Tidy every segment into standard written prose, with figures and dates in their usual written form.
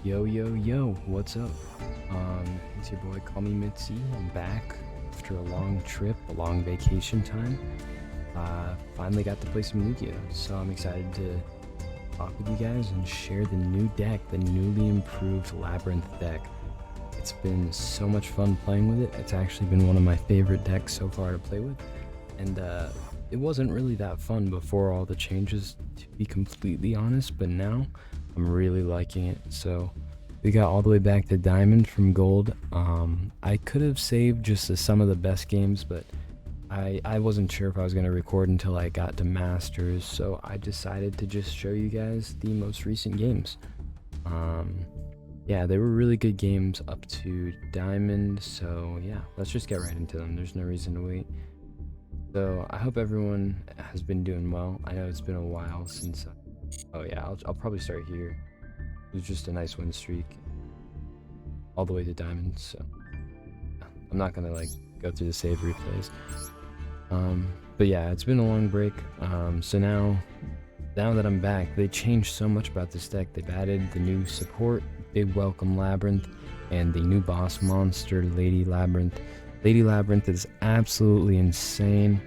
Yo, yo, yo, what's up? It's your boy, call me Mitzi. I'm back after a long trip, a long vacation time. Finally got to play some Yu-Gi-Oh! So I'm excited to talk with you guys and share the new deck, the newly improved Labyrinth deck. It's been so much fun playing with it. It's actually been one of my favorite decks so far to play with. And it wasn't really that fun before all the changes, to be completely honest, but now I'm really liking it. So we got all the way back to Diamond from Gold. I could have saved just some of the best games, but I wasn't sure if I was going to record until I got to Masters, so I decided to just show you guys the most recent games. Yeah, they were really good games up to Diamond, so yeah, let's just get right into them. There's no reason to wait. So I hope everyone has been doing well. I know it's been a while since. Oh yeah, I'll probably start here. It was just a nice win streak, all the way to Diamond. So I'm not gonna like go through the save replays. But yeah, it's been a long break. So now that I'm back, they changed so much about this deck. They've added the new support, Big Welcome Labyrinth, and the new boss monster, Lady Labyrinth. Lady Labyrinth is absolutely insane.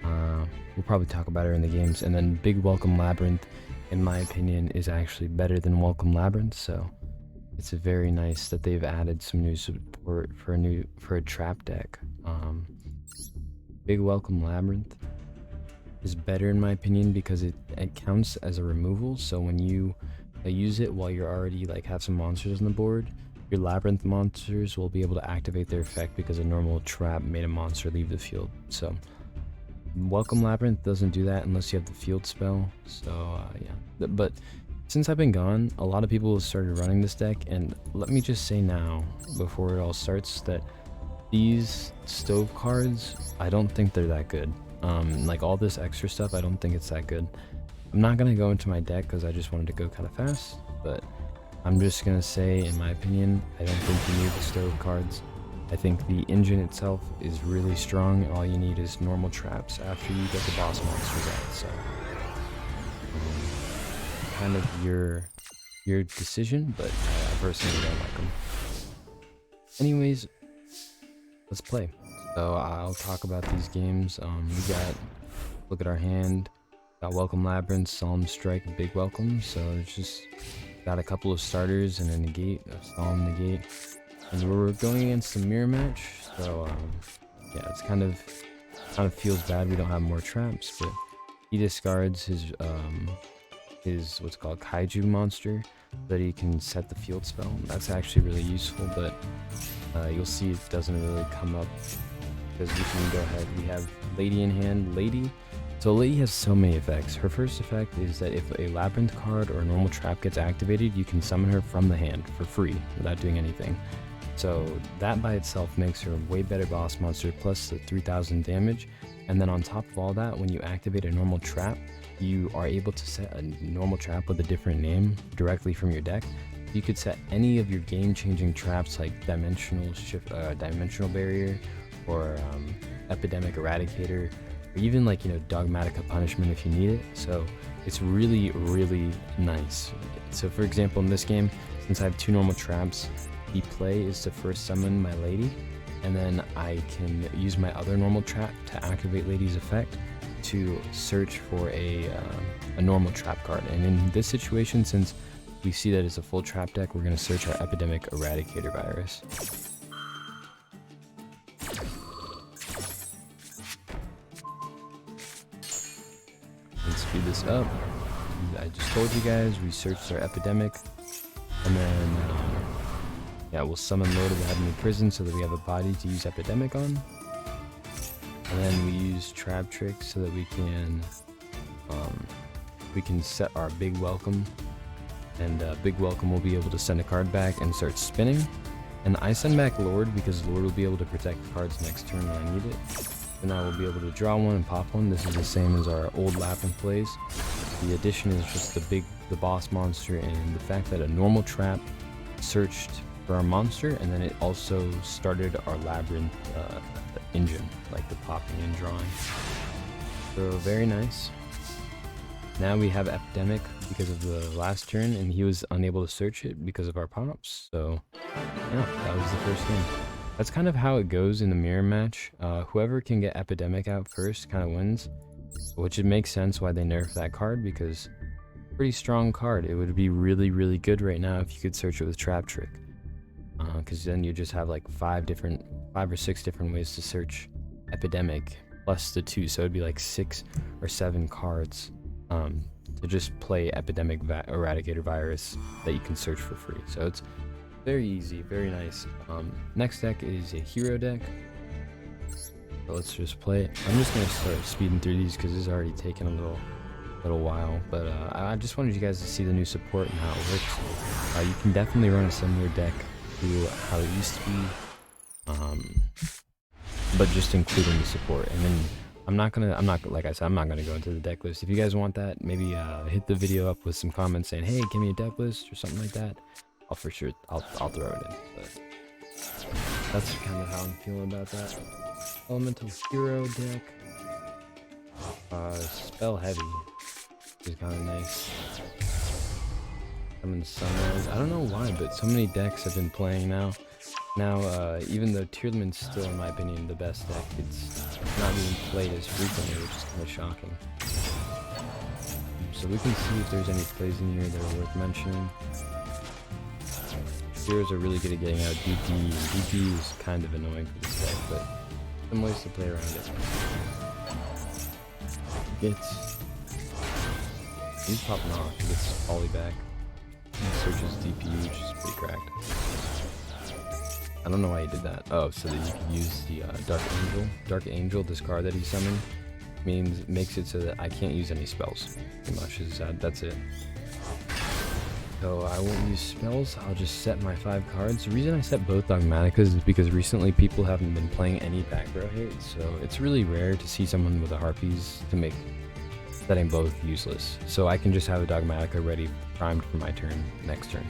We'll probably talk about her in the games. And then Big Welcome Labyrinth, in my opinion, is actually better than Welcome Labyrinth. So it's very nice that they've added some new support for a trap deck. Big Welcome Labyrinth is better in my opinion because it counts as a removal. So when you use it while you're already have some monsters on the board, your Labyrinth monsters will be able to activate their effect because a normal trap made a monster leave the field. So Welcome Labyrinth doesn't do that unless you have the field spell. So yeah, but since I've been gone, a lot of people have started running this deck, and let me just say now, before it all starts, that these stove cards, I don't think they're that good. Like all this extra stuff, I don't think it's that good. I'm not gonna go into my deck because I just wanted to go kind of fast, but I'm just gonna say, in my opinion, I don't think you need the stove cards. I think the engine itself is really strong, and all you need is normal traps after you get the boss monsters out. So, kind of your decision, but I personally don't like them. Anyways, let's play. So I'll talk about these games. We got, look at our hand. Got Welcome Labyrinth, Solemn Strike, Big Welcome. So it's just got a couple of starters and a negate, a Solemn negate. And we're going against a mirror match, so yeah, it's kind of feels bad we don't have more traps, but he discards his what's called Kaiju monster so that he can set the field spell. That's actually really useful, but you'll see it doesn't really come up because we can go ahead. We have Lady in hand. Lady. So Lady has so many effects. Her first effect is that if a Labyrinth card or a normal trap gets activated, you can summon her from the hand for free without doing anything. So that by itself makes her a way better boss monster, plus the 3000 damage. And then on top of all that, when you activate a normal trap, you are able to set a normal trap with a different name directly from your deck. You could set any of your game-changing traps like Dimensional Barrier, or Epidemic Eradicator, or even Dogmatica Punishment if you need it. So it's really, really nice. So for example, in this game, since I have two normal traps, the play is to first summon my Lady, and then I can use my other normal trap to activate Lady's effect to search for a normal trap card. And in this situation, since we see that it's a full trap deck, we're going to search our Epidemic Eradicator virus. Let's speed this up. I just told you guys we searched our Epidemic, and then yeah, we'll summon Lord of the Heavenly Prison so that we have a body to use Epidemic on. And then we use Trap Trick so that we can set our Big Welcome. And Big Welcome will be able to send a card back and start spinning. And I send back Lord because Lord will be able to protect the cards next turn when I need it. And I will be able to draw one and pop one. This is the same as our old Labyrinth plays. The addition is just the boss monster, and the fact that a normal trap searched for our monster, and then it also started our Labyrinth engine, like the popping and drawing. So very nice. now we have Epidemic because of the last turn, and he was unable to search it because of our pops. So yeah, that was the first game. That's kind of how it goes in the mirror match. Whoever can get Epidemic out first kind of wins, which it makes sense why they nerfed that card, because pretty strong card. It would be really, really good right now if you could search it with Trap Trick, because then you just have like 5 or 6 different ways to search Epidemic plus the 2, so it'd be like 6 or 7 cards to just play Epidemic Eradicator Virus that you can search for free. So it's very easy, very nice. Next deck is a hero deck. So let's just play it. I'm just gonna start speeding through these because this is already taking a little while. But I just wanted you guys to see the new support and how it works. You can definitely run a similar deck to how it used to be, but just including the support. And then like I said, I'm not gonna go into the deck list. If you guys want that, maybe hit the video up with some comments saying, hey, give me a deck list or something like that. I'll for sure I'll throw it in. But that's kind of how I'm feeling about that. Elemental hero deck. Spell heavy, which is kind of nice. Summon Sunrise. I don't know why, but so many decks have been playing now. Even though Tierleman's still, in my opinion, the best deck, it's not being played as frequently, which is kind of shocking. So we can see if there's any plays in here that are worth mentioning. Heroes are really good at getting out DP, and DP is kind of annoying for this deck, but some ways to play around it. He's popping off, he gets Ollie back. He searches DP, which is pretty cracked. I don't know why he did that. Oh, so that you can use the Dark Angel. Dark Angel, this card that he summoned, makes it so that I can't use any spells. Pretty much is that's it. So I won't use spells, I'll just set my 5 cards. The reason I set both Dogmaticas is because recently people haven't been playing any back row hate, so it's really rare to see someone with a Harpies to make setting both useless. So I can just have a Dogmatica ready, primed for my turn, next turn.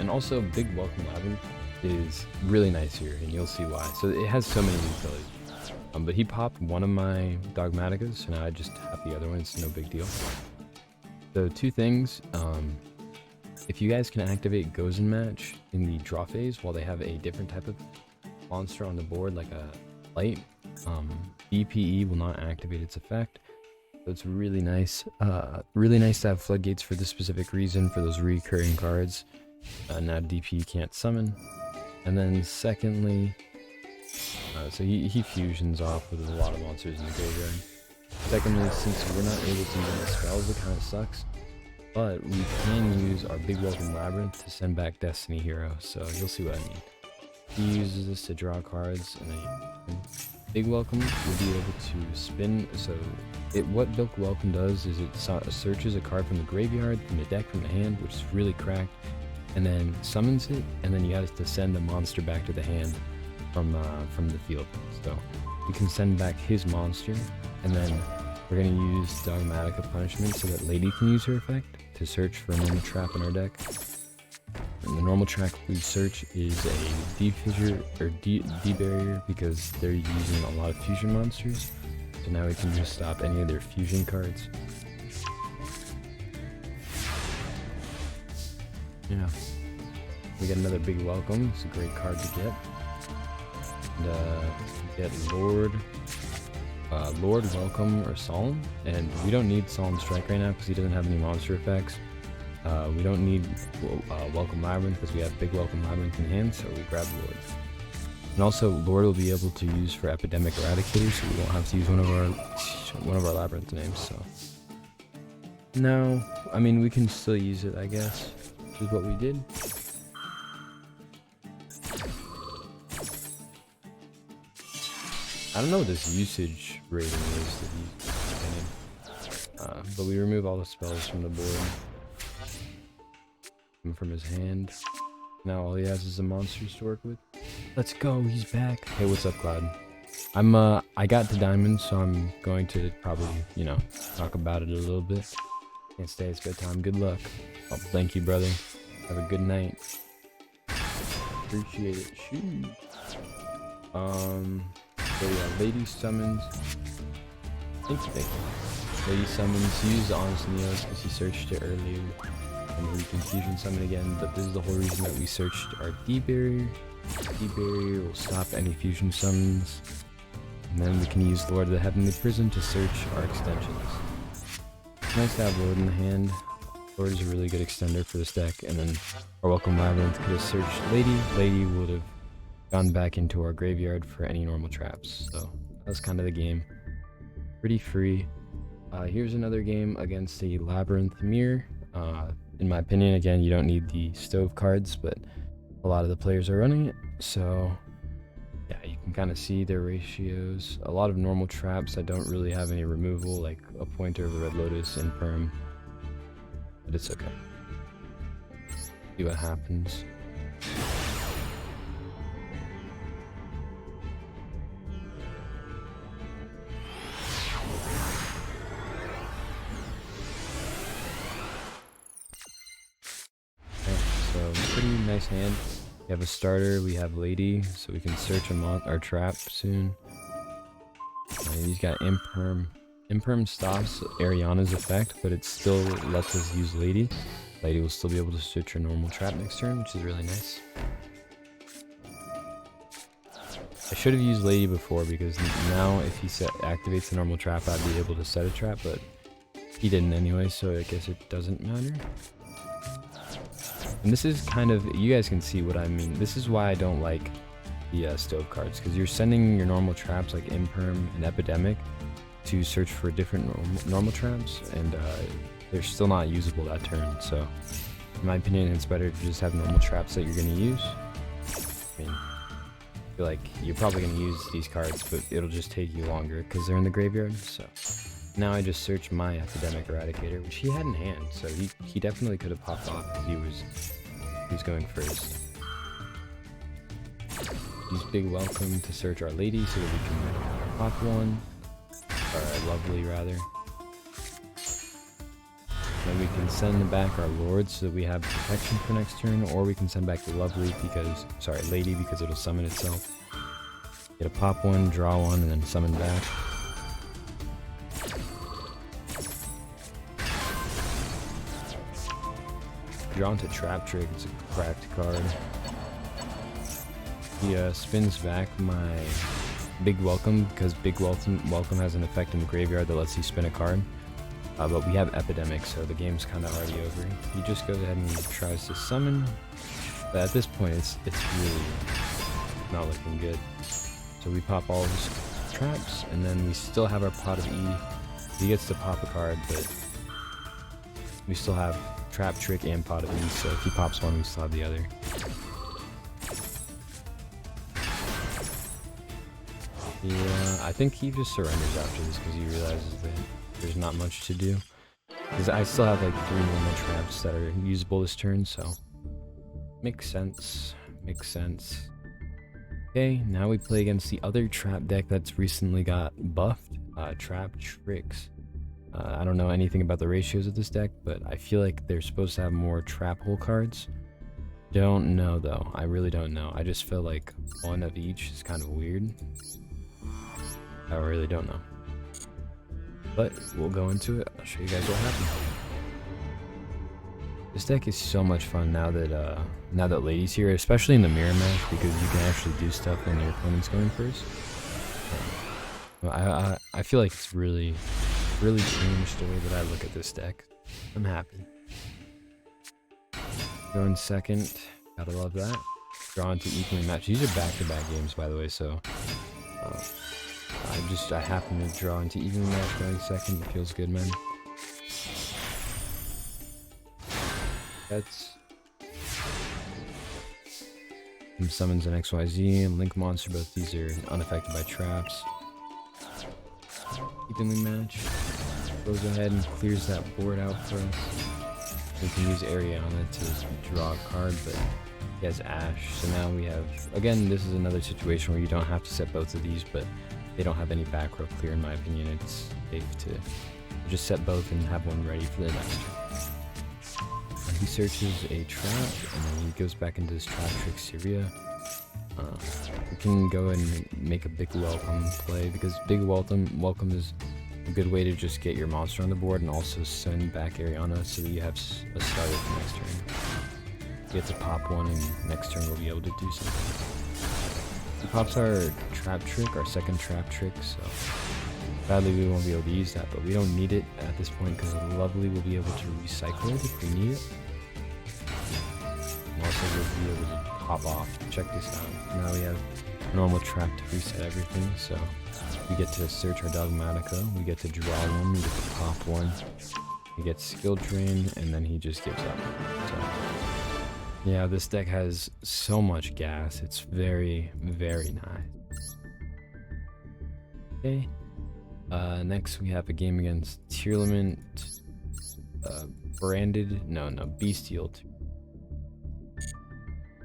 And also Big Welcome Labrynth is really nice here, and you'll see why. So it has so many utilities. But he popped one of my Dogmaticas, so now I just have the other one, it's no big deal. So 2 things. If you guys can activate Gozen Match in the draw phase while they have a different type of monster on the board, like a light, BPE will not activate its effect. So it's really nice. Really nice to have Floodgates for this specific reason, for those recurring cards. Now DP can't summon. And then secondly, so he fusions off with a lot of monsters in the graveyard. Secondly, since we're not able to use any spells, it kind of sucks. But we can use our Big Welcome Labrynth to send back Destiny Hero, so you'll see what I mean. He uses this to draw cards, and then Big Welcome will be able to spin. So what Big Welcome does is it searches a card from the graveyard, from the deck, from the hand, which is really cracked, and then summons it, and then you have to send the monster back to the hand from the field. So we can send back his monster, and then we're going to use Dogmatica Punishment so that Lady can use her effect to search for a normal trap in our deck. And the normal trap we search is a D-Fissure or D-Barrier because they're using a lot of fusion monsters. So now we can just stop any of their fusion cards. Yeah. We got another Big Welcome. It's a great card to get. And get Lord Welcome or Solemn, and we don't need Solemn Strike right now because he doesn't have any monster effects. We don't need Welcome Labrynth because we have Big Welcome Labrynth in hand, so we grab Lord. And also Lord will be able to use for Epidemic Eradicator, so we won't have to use one of our Labyrinth names. So no, I mean we can still use it, I guess, which is what we did. I don't know what this usage rating is that he's getting, but we remove all the spells from the board and from his hand. Now all he has is the monsters to work with. Let's go, he's back. Hey, what's up, Cloud? I got the diamonds, so I'm going to probably, talk about it a little bit. Can't stay, it's bedtime. Good luck. Oh, thank you, brother. Have a good night. Appreciate it. Shoot. So yeah, Lady summons. Thank you. Lady summons. Use Honest Neos because he searched it earlier. And we can fusion summon again, but this is the whole reason that we searched our D barrier. D barrier will stop any fusion summons. And then we can use Lord of the Heavenly Prison to search our extensions. It's nice to have Lord in the hand. Lord is a really good extender for this deck, and then our Welcome Labyrinth could have searched Lady. Lady would have gone back into our graveyard for any normal traps. So that's kind of the game. Pretty free. Here's another game against the Labyrinth Mirror. In my opinion, again, you don't need the stove cards, but a lot of the players are running it. So yeah, you can kind of see their ratios. A lot of normal traps that don't really have any removal, like a Pointer of the Red Lotus and Perm. But it's okay. See what happens. So pretty nice hand. We have a starter, we have Lady, so we can search our trap soon. He's got Imperm. Imperm stops Ariana's effect, but it still lets us use Lady. Lady will still be able to search her normal trap next turn, which is really nice. I should have used Lady before, because now if he activates the normal trap, I'd be able to set a trap, but he didn't anyway, so I guess it doesn't matter. And this is kind of, you guys can see what I mean. This is why I don't like the stove cards, because you're sending your normal traps like Imperm and Epidemic to search for different normal traps, and they're still not usable that turn. So in my opinion, it's better to just have normal traps that you're going to use. I mean, I feel like you're probably going to use these cards, but it'll just take you longer because they're in the graveyard. So now I just search my Epidemic Eradicator, which he had in hand, so he definitely could have popped off if he was going first. Use Big Welcome to search our Lady so that we can pop one, or our Lovely rather. Then we can send back our Lord so that we have protection for next turn, or we can send back the Lovely because, sorry, Lady, because it'll summon itself. Get a pop one, draw one, and then summon back. Drawn to Trap Trick, it's a cracked card. He spins back my Big Welcome, because Big Welcome has an effect in the graveyard that lets you spin a card. But we have Epidemic, so the game's kind of already over. He just goes ahead and tries to summon, but at this point it's really not looking good. So we pop all of his traps, and then we still have our Pot of E. He gets to pop a card, but we still have Trap Trick and Pot of E, so if he pops one, we still have the other. Yeah, I think he just surrenders after this because he realizes that there's not much to do. Because I still have like 3 normal traps that are usable this turn, so makes sense. Makes sense. Okay, now we play against the other trap deck that's recently got buffed, Trap Tricks. I don't know anything about the ratios of this deck, but I feel like they're supposed to have more trap hole cards. Don't know though, I really don't know. I just feel like one of each is kind of weird. I really don't know. But we'll go into it. I'll show you guys what happened. This deck is so much fun now that Lady's here, especially in the mirror match, because you can actually do stuff when your opponent's going first. I feel like it's really changed the way that I look at this deck. I'm happy. Going second, gotta love that. Drawn to equally match. These are back-to-back games, by the way, so I happen to draw into evenly match going second. It feels good, man. That's summons an XYZ and Link Monster. Both these are unaffected by traps. Evenly match. Goes ahead and clears that board out for us. We can use Ariana to draw a card, but he has Ash. So now we have, again, this is another situation where you don't have to set both of these, but they don't have any back row clear in my opinion. It's safe to just set both and have one ready for the next turn. And he searches a trap, and then he goes back into his Trap Trick Syria. We can go and make a Big Welcome play, because Big Welcome is A good way to just get your monster on the board and also send back Ariana so that you have a starter for next turn. You get to pop one and next turn we'll be able to do something. He pops our trap trick, our second trap trick, so sadly we won't be able to use that, but we don't need it at this point because Lovely will be able to recycle it if we need it. And also we'll be able to pop off. Check this out. Now we have a normal trap to reset everything, so we get to search our Dogmatica, we get to draw one, we get to pop one, we get skill drain, and then he just gives up. So yeah, this deck has so much gas, it's very, very nice. Okay, next we have a game against Labrynth, Bestial.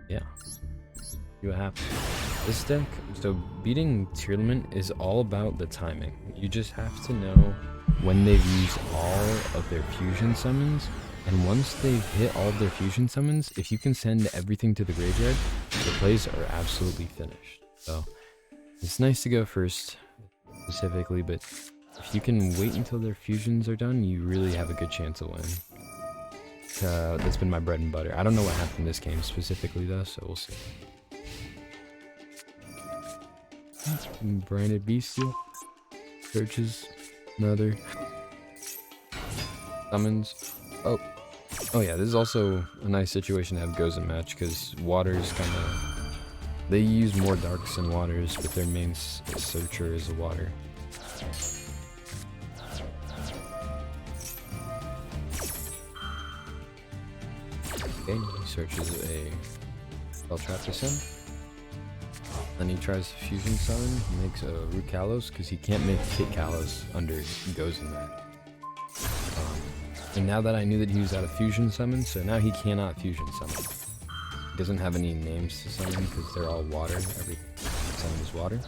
Yeah, see what happens. This deck, so beating Labrynth is all about the timing. You just have to know when they've used all of their fusion summons, and once they've hit all of their fusion summons, if you can send everything to the graveyard, the plays are absolutely finished. So it's nice to go first specifically, but if you can wait until their fusions are done, you really have a good chance of winning. That's been my bread and butter. I don't know what happened in this game specifically though, so we'll see. Branded Bestial searches another summons. Oh yeah, this is also a nice situation to have Gozen match because waters kind of, they use more darks than waters, but their main searcher is a water. Okay, he searches a spell trap to send. Then he tries to fusion summon, he makes a Root Kalos because he can't make Kit Kalos under Gozen match. And now that I knew that he was out of fusion summon, so now he cannot fusion summon. He doesn't have any names to summon because they're all water. Every summon is water.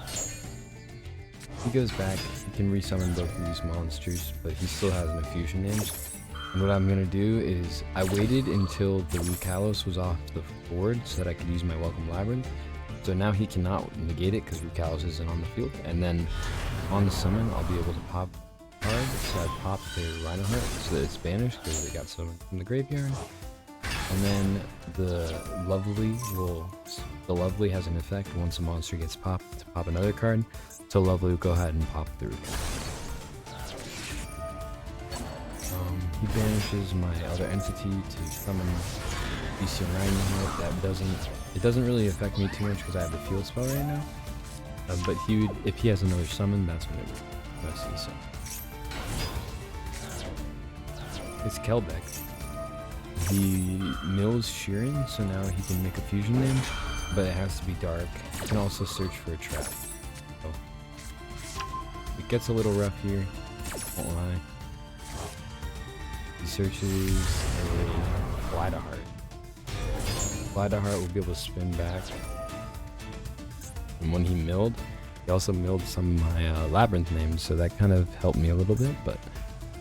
He goes back, he can resummon both of these monsters, but he still has no fusion names. And what I'm going to do is, I waited until the Root Kalos was off the board so that I could use my Welcome Labrynth. So now he cannot negate it because Root Kalos isn't on the field. And then on the summon, I'll be able to pop card, so I pop the Rhinoheart so that it's banished because it got summoned from the graveyard. And then the Lovely has an effect once a monster gets popped to pop another card, so Lovely will go ahead and pop the Root Kalos. He banishes my other entity to summon Bestial Rhinoheart. It doesn't really affect me too much because I have the field spell right now. But if he has another summon, that's when it would see so. It's Kelbeck. He mills Sheeran, so now he can make a fusion name, but it has to be dark. He can also search for a trap. So it gets a little rough here, won't lie. He searches a Glideheart. Glideheart will be able to spin back. And when he milled, he also milled some of my Labrynth names, so that kind of helped me a little bit, but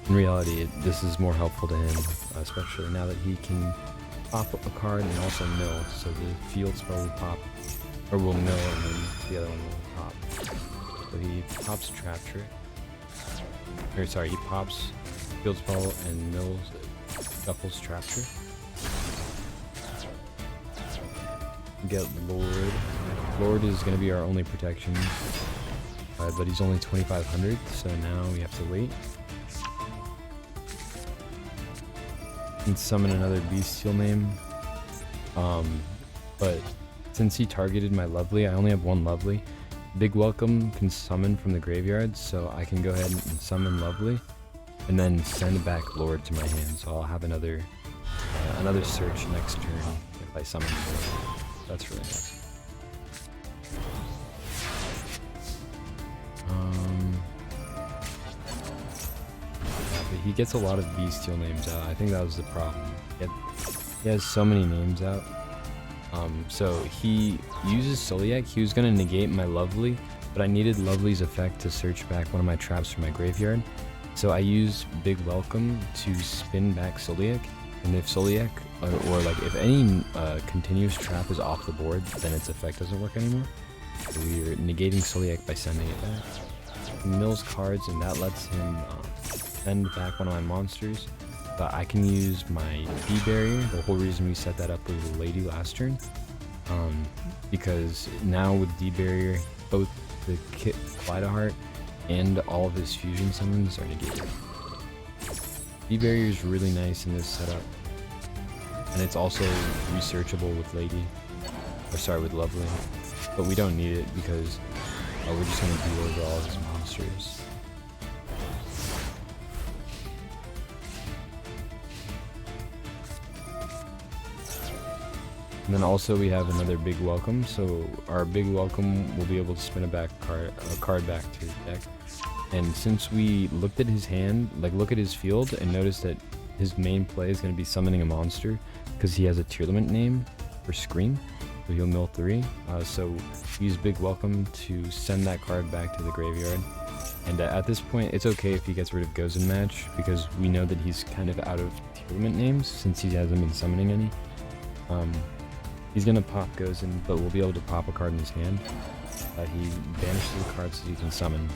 in reality, this is more helpful to him, especially now that he can pop a card and also mill, so the field spell will pop, or will mill, and then the other one will pop. So he pops Trap Trick, or sorry, he pops field spell and mills, shuffles Trap Trick. Get Lord. Lord is going to be our only protection, but he's only 2,500, so now we have to wait. And summon another Bestial name, but since he targeted my Lovely, I only have one Lovely. Big Welcome can summon from the graveyard, so I can go ahead and summon Lovely, and then send back Lord to my hand, so I'll have another search next turn if I summon Lord. That's really nice. But he gets a lot of Bestial names out. I think that was the problem. He has so many names out. So he uses Soliak. He was going to negate my Lovely, but I needed Lovely's effect to search back one of my traps from my graveyard. So I used Big Welcome to spin back Soliak. And if Soliak, or like if any continuous trap is off the board, then its effect doesn't work anymore. So we're negating Soliak by sending it back. he mills cards, and that lets him send back one of my monsters. But I can use my D barrier. The whole reason we set that up with the lady last turn, because now with D barrier, both the Kaleidoheart and all of his fusion summons are negated. D barrier is really nice in this setup, and it's also researchable with lady, or sorry, with lovely. But we don't need it because we're just going to deal over all of his monsters. And then also we have another big welcome. So our big welcome will be able to spin a card back to his deck. And since we looked at his hand, like look at his field, and notice that his main play is going to be summoning a monster because he has a tier limit name for Scream. So he'll mill 3. So use big welcome to send that card back to the graveyard. And at this point, it's okay if he gets rid of Goes in Match, because we know that he's kind of out of tier limit names since he hasn't been summoning any. He's gonna pop Goes in, but we'll be able to pop a card in his hand. He banishes the cards so he can summon,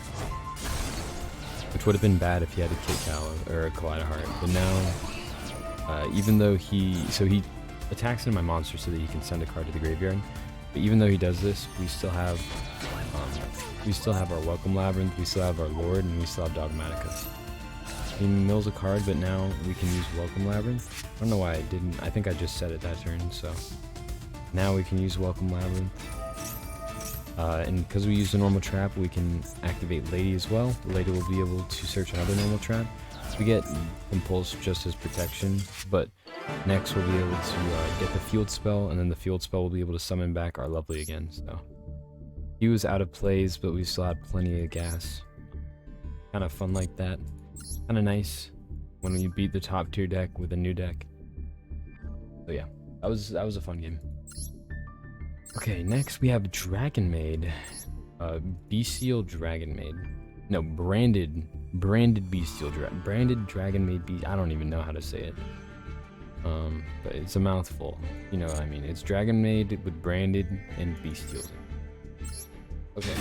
which would have been bad if he had a Kaleidoheart. But now, even though he attacks into my monster so that he can send a card to the graveyard. But even though he does this, we still have our Welcome Labrynth, we still have our Lord, and we still have Dogmaticus. He mills a card, but now we can use Welcome Labrynth. I don't know why I didn't. I think I just said it that turn, so now we can use Welcome Labrynth. And because we use the normal trap, we can activate Lady as well. Lady will be able to search another normal trap. We get Impulse just as protection, but next we'll be able to get the field spell, and then the field spell will be able to summon back our Lovely again. So he was out of plays, but we still had plenty of gas. Kind of fun like that. Kind of nice when we beat the top tier deck with a new deck. So yeah, that was a fun game. Okay, next we have Dragon Maid. Bestial Dragon Maid. No, branded Bestial branded Dragon Maid I don't even know how to say it. But it's a mouthful. You know what I mean. It's Dragon Maid with branded and Bestial. Okay.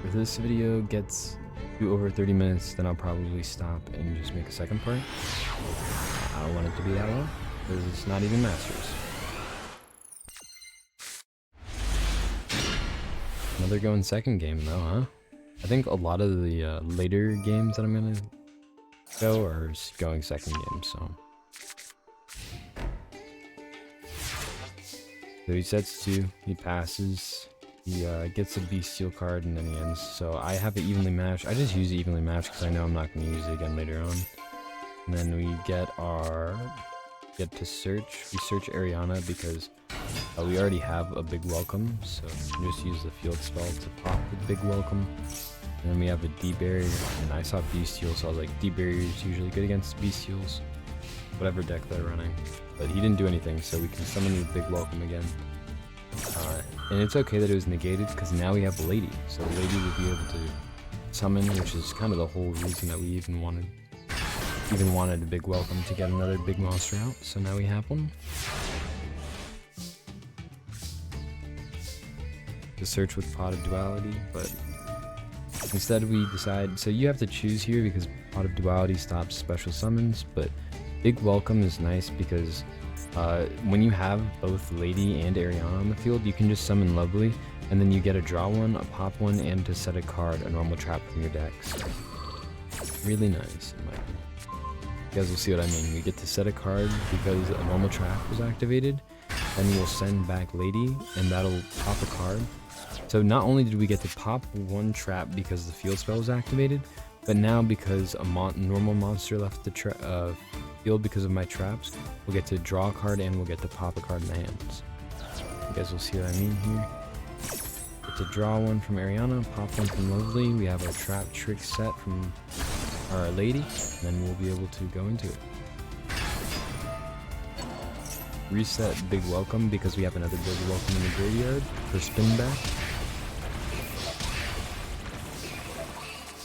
If this video gets to over 30 minutes, then I'll probably stop and just make a second part. I don't want it to be that long, because it's not even Masters. Another going second game though, huh? I think a lot of the later games that I'm gonna go are going second games, so. So he sets 2, he passes, he gets a Bestial card, and then he ends. So I have it evenly matched. I just use it evenly matched because I know I'm not going to use it again later on. And then we get to search. We search Ariana because we already have a big welcome, so we just use the field spell to pop the big welcome. And then we have a D barrier, and I saw Bestial, so I was like, D barrier is usually good against Bestials, whatever deck they're running. But he didn't do anything, so we can summon the big welcome again. And it's okay that it was negated because now we have Lady, so Lady will be able to summon, which is kind of the whole reason that we even wanted a big welcome, to get another big monster out. So now we have one. To search with Pot of Duality, but instead we decide, so you have to choose here because Pot of Duality stops special summons, but big welcome is nice because when you have both Lady and Ariana on the field, you can just summon Lovely, and then you get a draw one, a pop one, and to set a card, a normal trap from your deck. So, really nice, in my opinion. You guys will see what I mean. We get to set a card because a normal trap was activated, then we'll send back Lady, and that'll pop a card. So not only did we get to pop one trap because the field spell was activated, but now because a normal monster left the field because of my traps, we'll get to draw a card and we'll get to pop a card in the hands. You guys will see what I mean here. Get to draw one from Ariana, pop one from Lovely. We have our trap trick set from our Lady, and then we'll be able to go into it. Reset big welcome because we have another big welcome in the graveyard for spin back.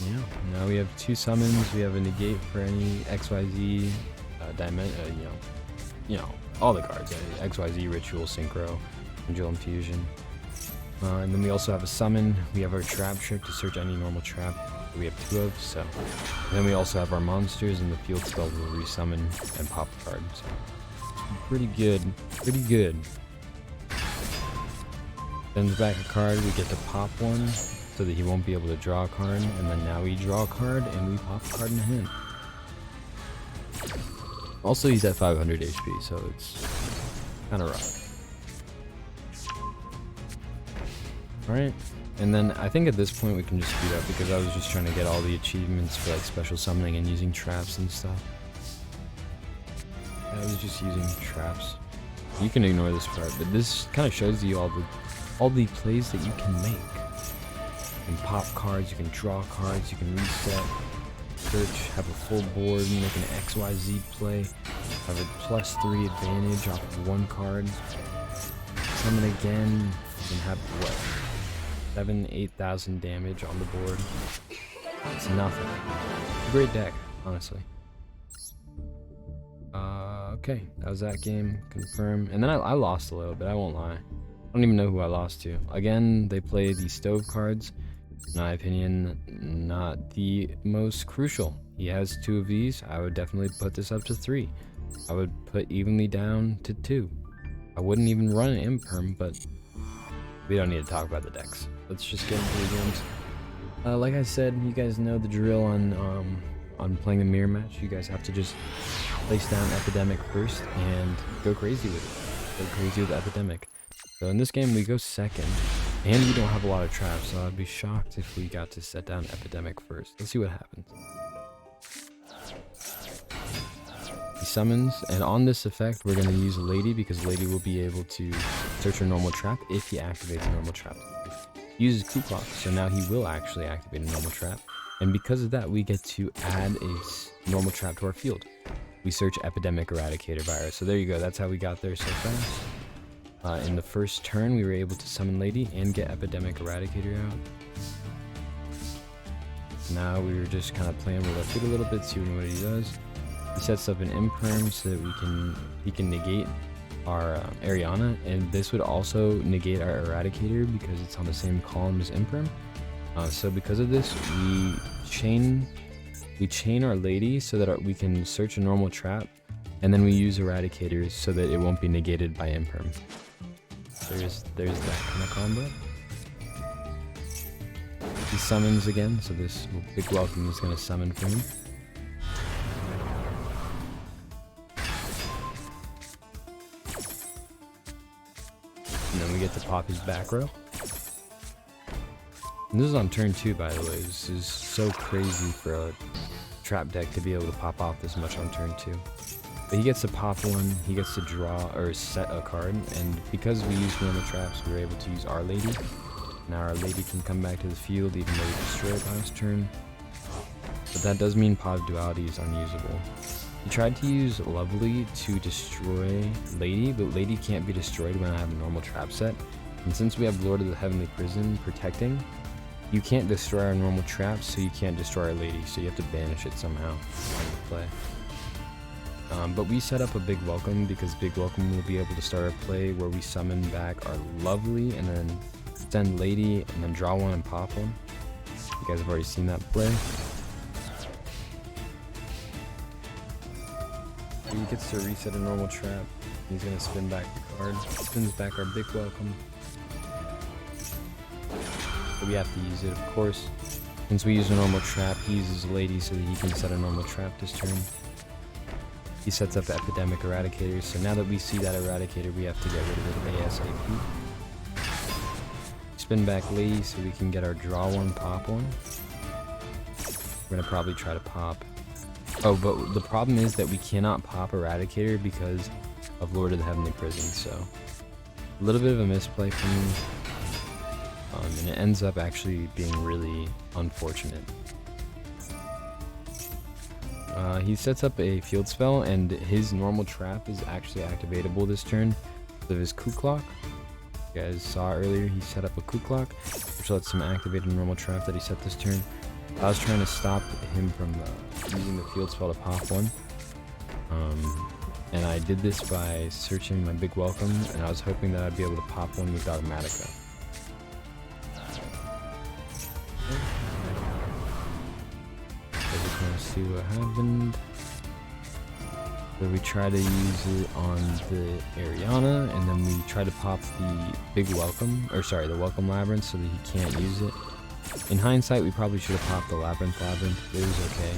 Yeah, now we have 2 summons. We have a negate for any XYZ all the cards. XYZ, Ritual, Synchro, Angel Infusion. And then we also have a summon. We have our trap trick to search any normal trap that we have 2 of. So, and then we also have our monsters, and the field spell will resummon and pop a card. So, pretty good, pretty good. Sends back a card. We get to pop one, so that he won't be able to draw a card. And then now we draw a card, and we pop a card in the hand. Also, he's at 500 HP, so it's kind of rough. Alright, and then I think at this point we can just speed up because I was just trying to get all the achievements for like special summoning and using traps and stuff. I was just using traps. You can ignore this part, but this kind of shows you all the plays that you can make. You can pop cards, you can draw cards, you can reset, search, have a full board, make an XYZ play, have a +3 advantage off of 1 card, summon again, you can have what? 7,000-8,000 damage on the board. It's nothing. Great deck, honestly. Okay, that was that game. Confirm. And then I lost a little bit, I won't lie. I don't even know who I lost to. Again, they play the stove cards. In my opinion, not the most crucial. He has 2 of these. I would definitely put this up to 3. I would put evenly down to 2. I wouldn't even run an Imperm, but we don't need to talk about the decks. Let's just get into the games. Like I said, you guys know the drill on playing the mirror match. You guys have to just place down Epidemic first and go crazy with it. Go crazy with Epidemic. So in this game we go second, and we don't have a lot of traps, so I'd be shocked if we got to set down Epidemic first. Let's see what happens. He summons, and on this effect we're going to use Lady because Lady will be able to search her normal trap if he activates a normal trap. He uses Coup Clock, so now he will actually activate a normal trap, and because of that we get to add a normal trap to our field. We search Epidemic Eradicator Virus, so there you go, that's how we got there so fast. In the first turn we were able to summon Lady and get Epidemic Eradicator out. Now we were just kind of playing with our feet a little bit, seeing what he does. He sets up an Imperm so that he can negate our Ariana, and this would also negate our Eradicator because it's on the same column as Imperm. So because of this, we chain our Lady so that we can search a normal trap, and then we use Eradicators so that it won't be negated by Imperm. There's that kind of combo. He summons again, so this big welcome is going to summon for him. And then we get to pop his back row. And this is on turn 2, by the way. This is so crazy for a trap deck to be able to pop off this much on turn 2. But he gets to pop one, he gets to draw or set a card, and because we use normal traps, we were able to use Our Lady. Now Our Lady can come back to the field even though we destroy it last turn. But that does mean Pod Duality is unusable. He tried to use Lovely to destroy Lady, but Lady can't be destroyed when I have a normal trap set. And since we have Lord of the Heavenly Prison protecting, you can't destroy our normal traps, so you can't destroy Our Lady, so you have to banish it somehow on the play. But we set up a Big Welcome because Big Welcome will be able to start a play where we summon back our Lovely and then send Lady and then draw one and pop one. You guys have already seen that play. He gets to reset a normal trap. He's going to spin back the card. Spins back our Big Welcome. But we have to use it, of course. Since we use a normal trap, he uses Lady so that he can set a normal trap this turn. He sets up Epidemic Eradicator, so now that we see that Eradicator, we have to get rid of it ASAP. Spin back Lady so we can get our draw one, pop one. We're going to probably try to pop. Oh, but the problem is that we cannot pop Eradicator because of Lord of the Heavenly Prison, so a little bit of a misplay for me. And it ends up actually being really unfortunate. He sets up a field spell, and his normal trap is actually activatable this turn because of his Coup Clock. You guys saw earlier, he set up a Coup Clock, which lets him activate a normal trap that he set this turn. I was trying to stop him from using the field spell to pop one. And I did this by searching my Big Welcome, and I was hoping that I'd be able to pop one with Dogmatica. see what happened. So we try to use it on the Ariana, and then we try to pop the big welcome, or sorry, the welcome labyrinth, so that he can't use it. In hindsight, we probably should have popped the labyrinth, but it was okay.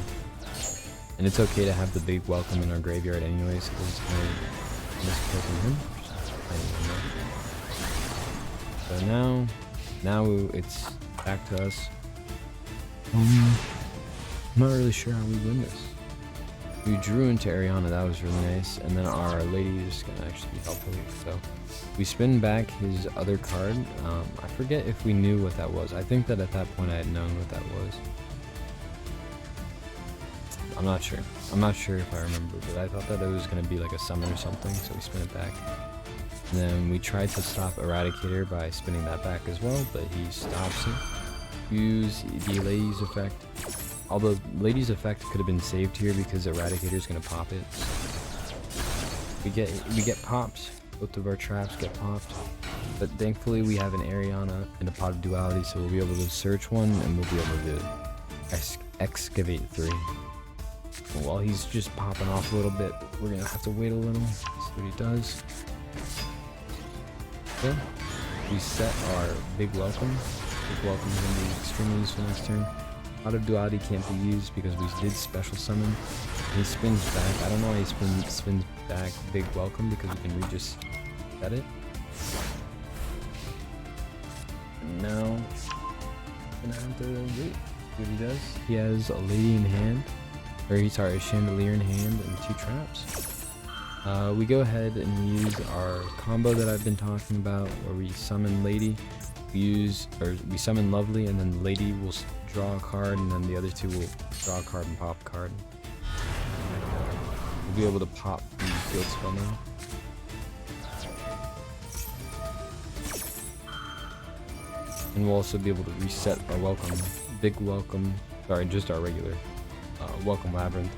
And it's okay to have the big welcome in our graveyard anyway, so there's no misclicking him. So now it's back to us. I'm not really sure how we win this. We drew into Ariana, that was really nice, and then our lady is gonna actually be helpful. So we spin back his other card. I forget if we knew what that was. I think that at that point I had known what that was. I'm not sure. I'm not sure if I remember, but I thought that it was gonna be like a summon or something, so we spin it back. And then we tried to stop Eradicator by spinning that back as well, but he stops it. Use the lady's effect. Although lady's effect could have been saved here because Eradicator is gonna pop it. We get pops. Both of our traps get popped. But thankfully we have an Ariana and a Pot of Duality, so we'll be able to search one and we'll be able to excavate 3. And while he's just popping off a little bit, we're gonna have to wait a little, see what he does. Okay. We set our big welcome. Big welcome is gonna be extremely useful next turn. Pot of Duality can't be used because we did special summon. He spins back. I don't know why he spins back big welcome, because we can just set it. And now I'm gonna have to wait. What he does? He has a lady in hand, or he's sorry, a chandelier in hand and 2 traps. We go ahead and we use our combo that I've been talking about, where we summon lady. We summon lovely, and then lady will draw a card, and then the other 2 will draw a card and pop a card. We'll be able to pop the field spell now. And we'll also be able to reset our welcome, big welcome, sorry, just our regular welcome labyrinth,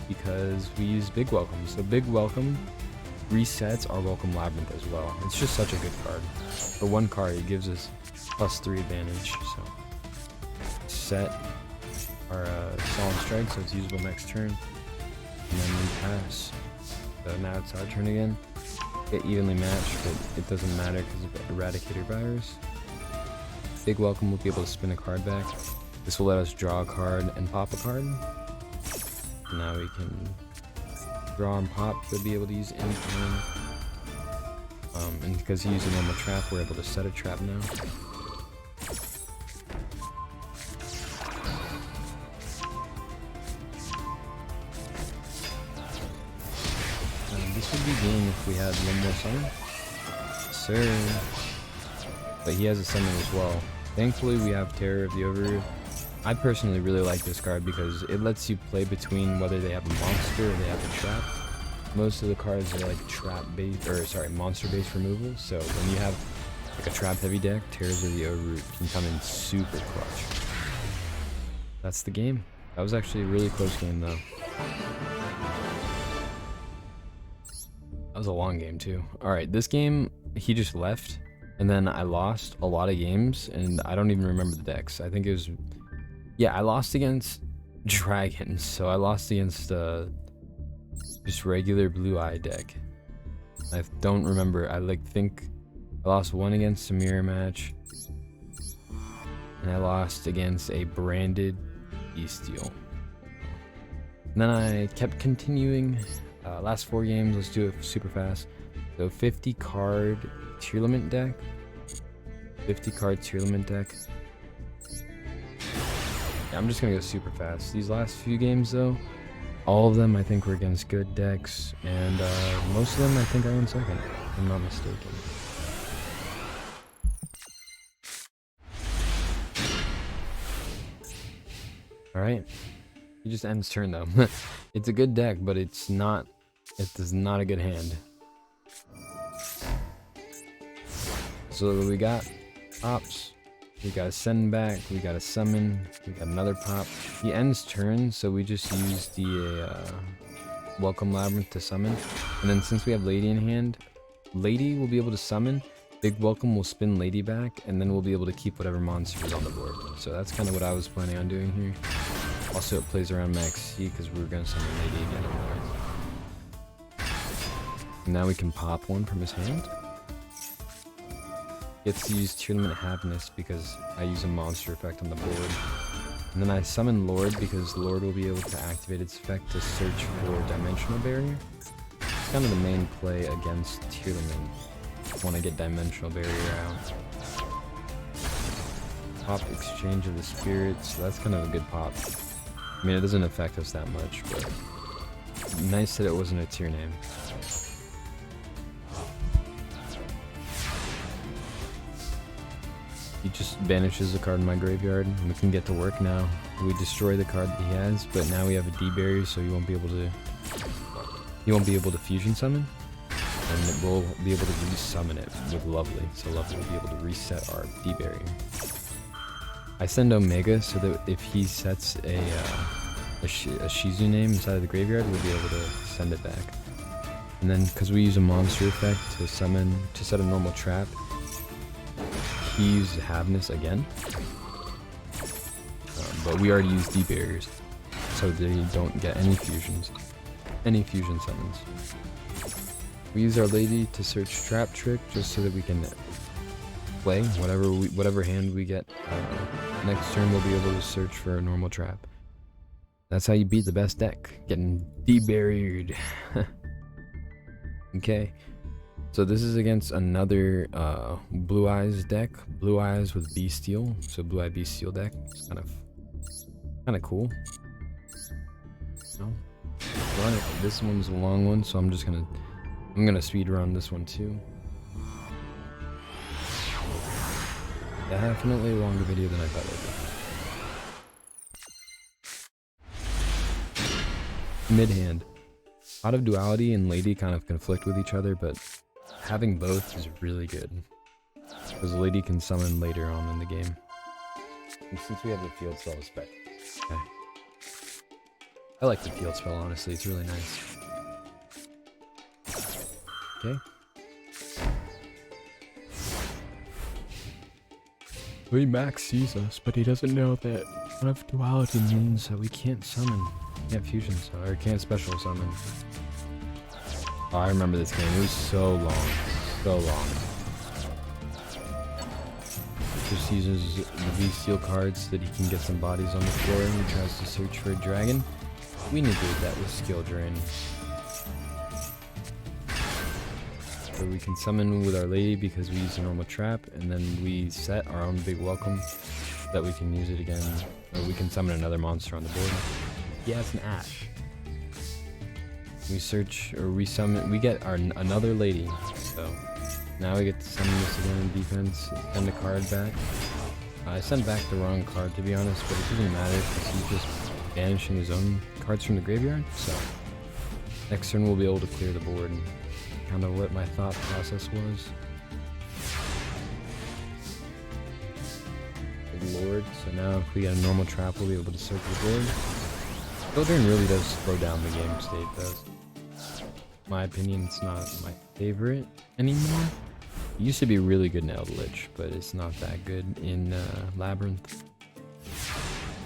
because we use big welcome. So big welcome resets our welcome labyrinth as well. It's just such a good card. For 1 card, it gives us +3 advantage. So set our Solemn Strike, so it's usable next turn, and then we pass. So now it's our turn again. Get evenly matched, but it doesn't matter because of Eradicator virus. Big welcome will be able to spin a card back. This will let us draw a card and pop a card. Now we can draw and pop. He'll be able to use any turn. And because he used a normal trap, we're able to set a trap now. This would be game if we had 1 more summon. Sir. But he has a summon as well. Thankfully we have Terror of the Overview. I personally really like this card because it lets you play between whether they have a monster or they have a trap. Most of the cards are like monster based removal, so when you have like a trap heavy deck, Terrors of the Overroot can come in super clutch. That's the game. That was actually a really close game though. That was a long game too. Alright, this game he just left, and then I lost a lot of games, and I don't even remember the decks. I think it was, yeah, I lost against dragons, so I lost against just regular blue eye deck. I don't remember. I think I lost 1 against a mirror match, and I lost against a branded bestial. And then I kept continuing. Last 4 games, let's do it super fast. So 50 card Tearlament deck. 50 card Tearlament deck. Yeah, I'm just gonna go super fast. These last few games though, all of them I think were against good decks, and most of them I think I won second, if I'm not mistaken. Alright. He just ends turn though. It's a good deck, but it is not a good hand. So we got pops, we got a send back, we got a summon, we got another pop. He ends turn, so we just use the welcome labyrinth to summon. And then since we have lady in hand, lady will be able to summon, big welcome will spin lady back, and then we'll be able to keep whatever monster is on the board. So that's kind of what I was planning on doing here. Also, it plays around max C because we were going to summon Lady again anyway. Now we can pop one from his hand. Gets to use Tournament Happiness because I use a monster effect on the board. And then I summon Lord because Lord will be able to activate its effect to search for Dimensional Barrier. It's kind of the main play against Tournament. Want to get Dimensional Barrier out. Pop Exchange of the Spirits, so that's kind of a good pop. I mean, it doesn't affect us that much, but nice that it wasn't a tier name. He just banishes a card in my graveyard, and we can get to work now. We destroy the card that he has, but now we have a D barrier, so he won't be able to fusion summon, and we'll be able to resummon it with Lovely. So Lovely will be able to reset our D barrier. I send Omega so that if he sets a Shizu name inside of the graveyard, we'll be able to send it back. And then, because we use a monster effect to set a normal trap, he uses Happiness again. But we already use D barriers, so they don't get any fusion summons. We use our Lady to search Trap Trick just so that we can play whatever hand we get. Next turn we'll be able to search for a normal trap. That's how you beat the best deck, getting debarriered. Okay, so this is against another Blue Eyes deck, Blue Eyes with Beasteel, so Blue Eye Beasteel deck. It's kind of cool. No, run it. This one's a long one, so I'm gonna speed run this one too. Definitely a longer video than I thought it would be. Mid-hand. Pot of Duality and Lady kind of conflict with each other, but having both is really good. Because Lady can summon later on in the game. And since we have the field spell, okay. I like the field spell, honestly. It's really nice. Okay. He max sees us, but he doesn't know that Pot of Duality means that we can't summon. Can't fusion summon, or can't special summon. Oh, I remember this game. It was so long. So long. Just uses the V-Steel cards so that he can get some bodies on the floor, and he tries to search for a dragon. We negate that with Skill Drain. So we can summon with our Lady because we use a normal trap, and then we set our own big welcome so that we can use it again, or we can summon another monster on the board. He has an Ash. We search, or we summon, we get another Lady, so now we get to summon this again in defense, send a card back. I sent back the wrong card, to be honest, but it doesn't matter because he's just banishing his own cards from the graveyard, so next turn we'll be able to clear the board. Kind of what my thought process was. Good Lord, so now if we get a normal trap, we'll be able to search the board. Children really does slow down the game state, though. In my opinion, it's not my favorite anymore. It used to be really good in Eldritch, but it's not that good in Labyrinth.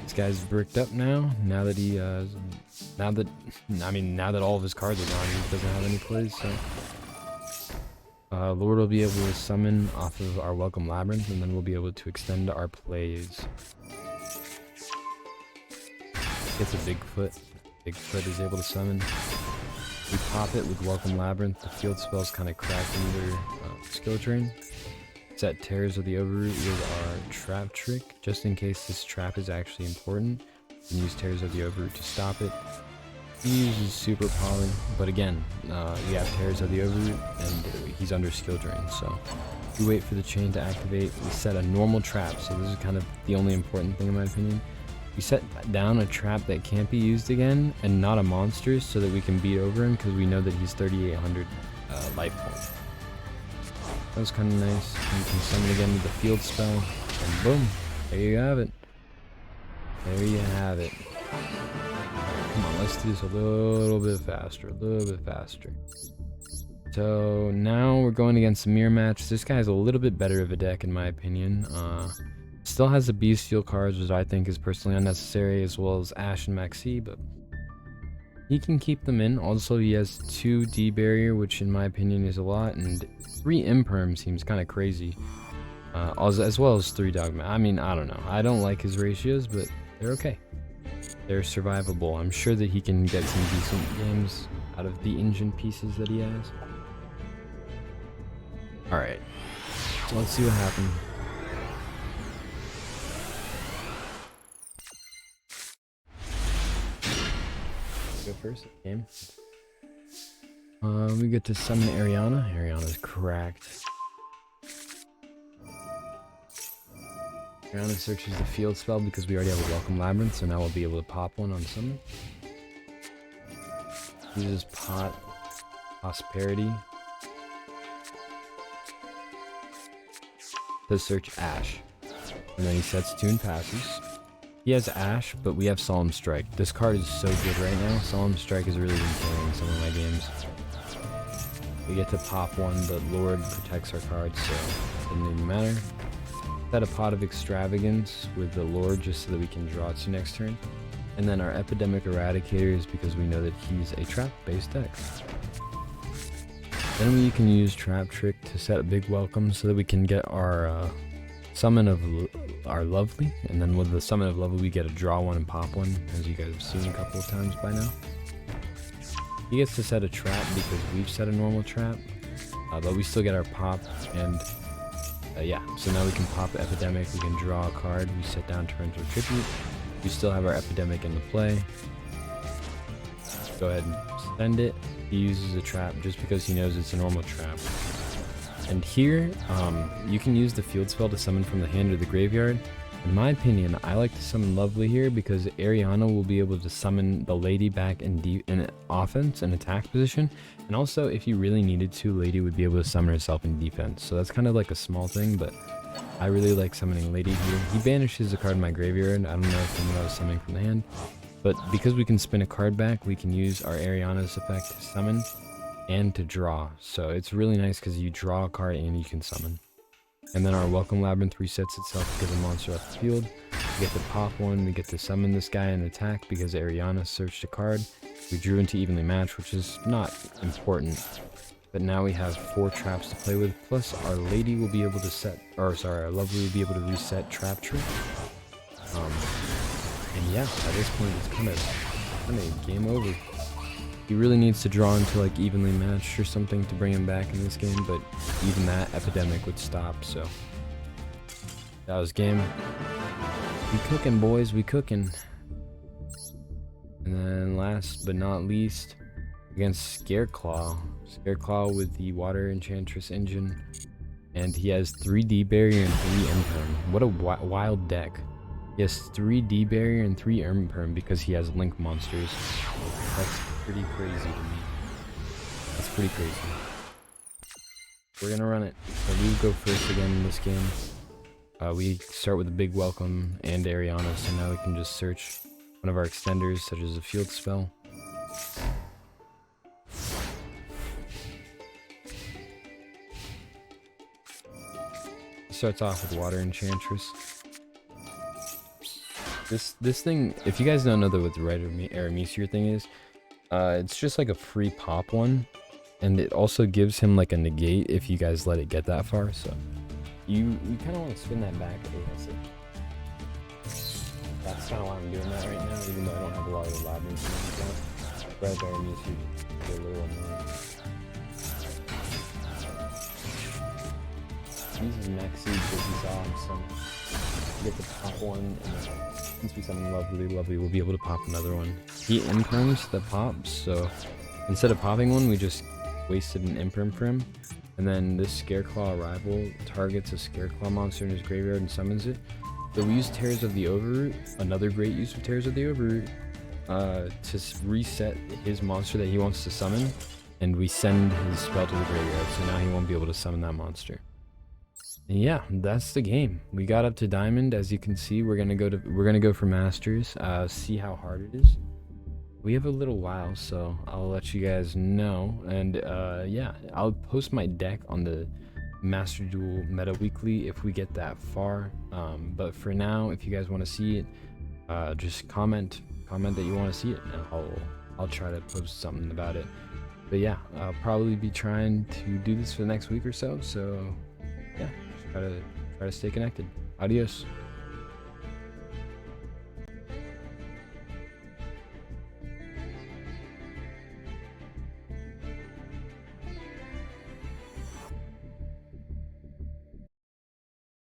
This guy's bricked up now. Now that he, now that all of his cards are gone, he doesn't have any plays. So, Lord will be able to summon off of our Welcome Labyrinth, and then we'll be able to extend our plays. Gets a Bigfoot. Bigfoot is able to summon. We pop it with Welcome Labyrinth. The field spell's kind of cracked under Skill Drain. Set Terrors of the Overroot with our Trap Trick, just in case this trap is actually important. And use Terrors of the Overroot to stop it. He uses Super Poly, but again, we have Terrors of the Overroot, and he's under Skill Drain, so we wait for the chain to activate. We set a normal trap, so this is kind of the only important thing in my opinion. We set down a trap that can't be used again, and not a monster, so that we can beat over him, because we know that he's 3,800 life points. That was kind of nice. You can summon again with the field spell, and boom, there you have it. There you have it. Come on, let's do this a little bit faster, So now we're going against a mirror match. This guy's a little bit better of a deck in my opinion. Still has the Bestial cards, which I think is personally unnecessary, as well as Ash and Maxi, but he can keep them in. Also, he has 2 D barrier, which in my opinion is a lot, and 3 Imperm seems kind of crazy. As well as 3 Dogma. I mean, I don't know. I don't like his ratios, but they're okay. They're survivable. I'm sure that he can get some decent games out of the engine pieces that he has. Alright, so let's see what happens. Go first, game. We get to summon Ariana. Ariana's cracked. Ariana searches the field spell because we already have a Welcome Labrynth, so now we'll be able to pop one on summon. Uses Prosperity to search Ash. And then he sets 2 and passes. He has Ash, but we have Solemn Strike. This card is so good right now. Solemn Strike has really been killing some of my games. We get to pop one, but Lord protects our cards, so it doesn't even matter. Set a Pot of Extravagance with the Lord just so that we can draw 2 next turn. And then our Epidemic Eradicator is because we know that he's a trap-based deck. Then we can use Trap Trick to set a big welcome so that we can get our summon of our Lovely. And then with the summon of Lovely, we get a draw 1 and pop 1, as you guys have seen a couple of times by now. He gets to set a trap because we've set a normal trap, but we still get our pop, and yeah, so now we can pop Epidemic, we can draw a card, we set down Torrential Tribute, we still have our Epidemic in the play. Go ahead and send it. He uses a trap just because he knows it's a normal trap. And here, you can use the field spell to summon from the hand or the graveyard. In my opinion, I like to summon Lovely here because Ariana will be able to summon the Lady back in offense and attack position. And also, if you really needed to, Lady would be able to summon herself in defense. So that's kind of like a small thing, but I really like summoning Lady here. He banishes a card in my graveyard. I don't know if I was summoning from the hand. But because we can spin a card back, we can use our Ariana's effect to summon and to draw. So it's really nice because you draw a card and you can summon. And then our Welcome Labrynth resets itself because a monster off the field. We get to pop one, we get to summon this guy and attack because Ariana searched a card. We drew into Evenly Matched, which is not important. But now we have 4 traps to play with, plus our Lady will be able to set, or sorry, our Lovely will be able to reset Trap Trick. And yeah, at this point it's kind of game over. He really needs to draw into like Evenly Matched or something to bring him back in this game, but even that Epidemic would stop, so that was game. We cooking, boys, we cooking. And then last but not least, against Scareclaw. Scareclaw with the Water Enchantress engine, and he has 3 D barrier and 3 Imperm. What a wild deck. He has 3 D barrier and 3 Imperm because he has Link monsters. That's pretty crazy to me. That's pretty crazy. We're gonna run it. So we go first again in this game. We start with a big welcome and Ariana, so now we can just search one of our extenders, such as a field spell. Starts off with Water Enchantress. This thing, if you guys don't know what the Red Aramesir thing is, it's just like a free pop one, and it also gives him like a negate if you guys let it get that far. So you kind of want to spin that back. That's kind of why I'm doing that right now, even though I don't have a lot of Labyrinth. Red Aramesir is a little annoying. Uses Maxi because he saw him some. Get the pop one, and since we summon Lovely, we'll be able to pop another one. He imperms the pops, so instead of popping one, we just wasted an imperm for him. And then this Scareclaw arrival targets a Scareclaw monster in his graveyard and summons it. So we use Tears of the Overroot, another great use of Tears of the Overroot, to reset his monster that he wants to summon, and we send his spell to the graveyard, so now he won't be able to summon that monster. Yeah, that's the game. We got up to Diamond. As you can see, we're gonna go for Masters, see how hard it is. We have a little while, so I'll let you guys know. And yeah, I'll post my deck on the Master Duel Meta Weekly if we get that far. But for now, if you guys want to see it, just comment that you want to see it, and I'll try to post something about it. But yeah, I'll probably be trying to do this for the next week or so. So yeah, just try to stay connected. Adios.